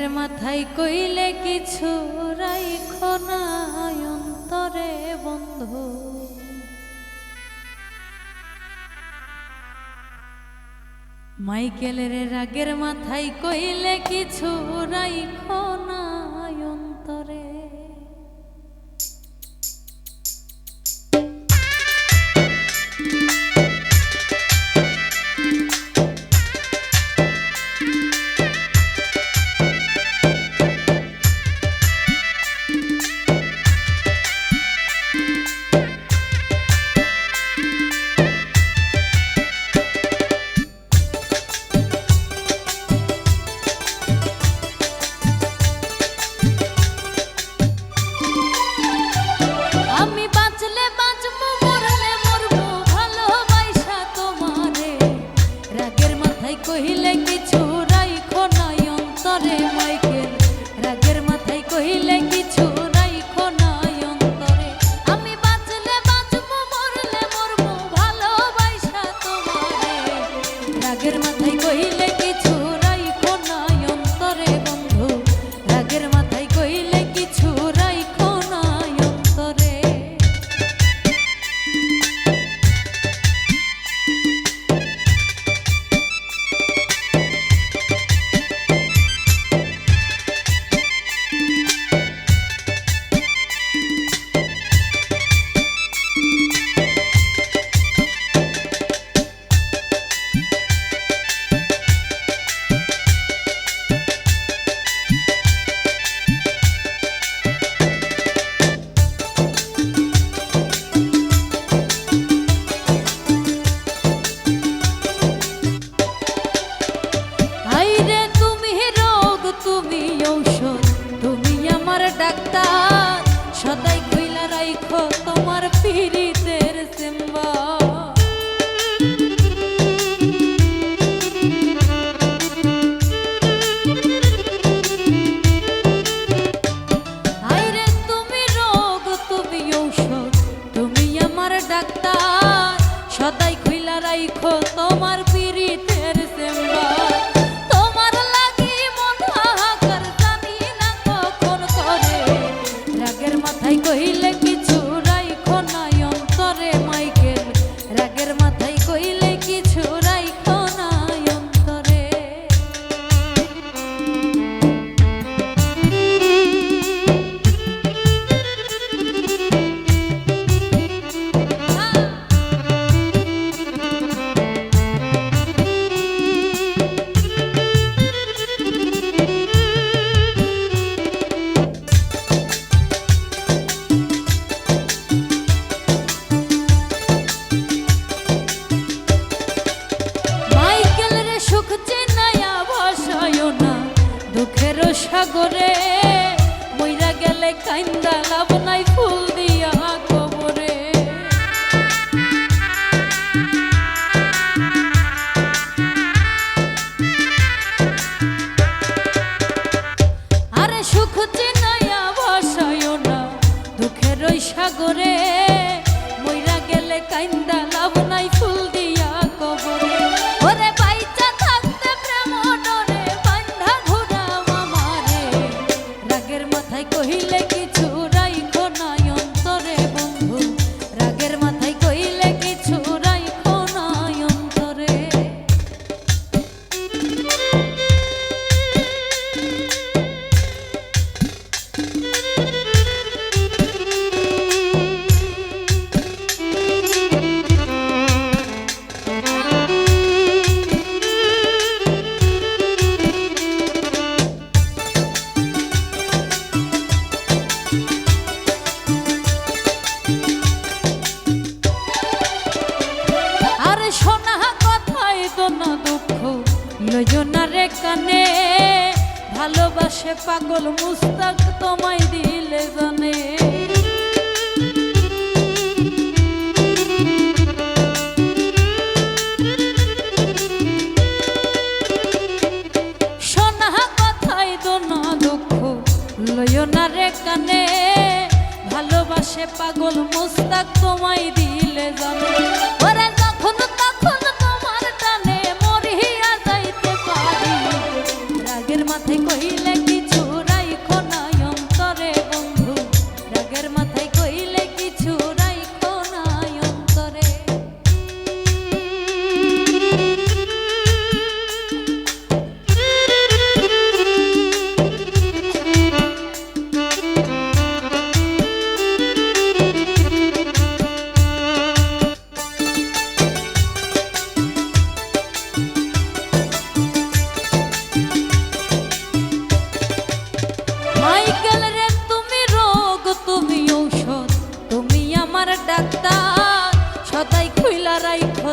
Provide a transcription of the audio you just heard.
রাগের মাথায় কইলে কিছু রাইখো না অন্তরে বন্ধু। মাইকেলের রাগের মাথায় কইলে কিছু রাইখো না অন্তরে। কহিলে কিছু রাইখো না অন্তরে মাইকেল, রাগের মাথায় কহিলে কিছু রাইখো না অন্তরে। আমি বাঁচলে বাঁচবো মরলে মরবো ভালোবাসা তোমারে। রাগের মাথায় কহিলে কিছু রাইখো না অন্তরে বন্ধু, রাগের মাথায় কহিলে কিছু রাইখো না অন্তরে। ডাক্তার সদাই কইলা রাইখো তোমার পীড়িতের চেম্বার। আইরে তুমি রোগ তুমি ঔষধ তুমি আমার ডাক্তার সদাই কইলা রাইখো তোমার পীড়িতের চেম্বার। মাথায় কইলে কিছু রাইখো না অন্তরে মাইকেল, রাগের মাথায় কইলে কিছু রাইখো না অন্তরে। দুঃখের সাগরে মইরা গেলে কাইন্দা লাভ নাই ফুল দিয়া কবরে। আরে সুখ চিনাইয়া ভাসায় না দুঃখের সাগরে মইরা গেলে কাইন্দা লাভ নাই ফুল দিয়া কবরে। ওরে বাইচা থাকতে প্রেম ডরে বান্ধা ঘোরা মামারে। রাগের মাথায় কহিলে কিছু রাইখো না অন্তরে বন্ধু, রাগের মাথায় কহিলে কিছু রাইখো না অন্তরে। লজনারে কানে ভালোবাসে পাগল মুস্তাক তোমায় দিলে জানে। শোনা কথাই দোনা দুঃখ লজনারে কানে ভালোবাসে পাগল মুস্তাক তোমায় দিলে জানে। ওরে যখন তখন তোমার টানে মরিয়া যাইতে পারি, রাগের মাথা মাথায় কইলে কিছু রাইখো না অন্তরে বন্ধু, রাগের মাথায় কইলে কিছু রাইখো না অন্তরে। মাইকেল রে তুমি রোগ তুমি ঔষধ, তুমি আমার ডাক্তার, সদাই খুইলা রাইখো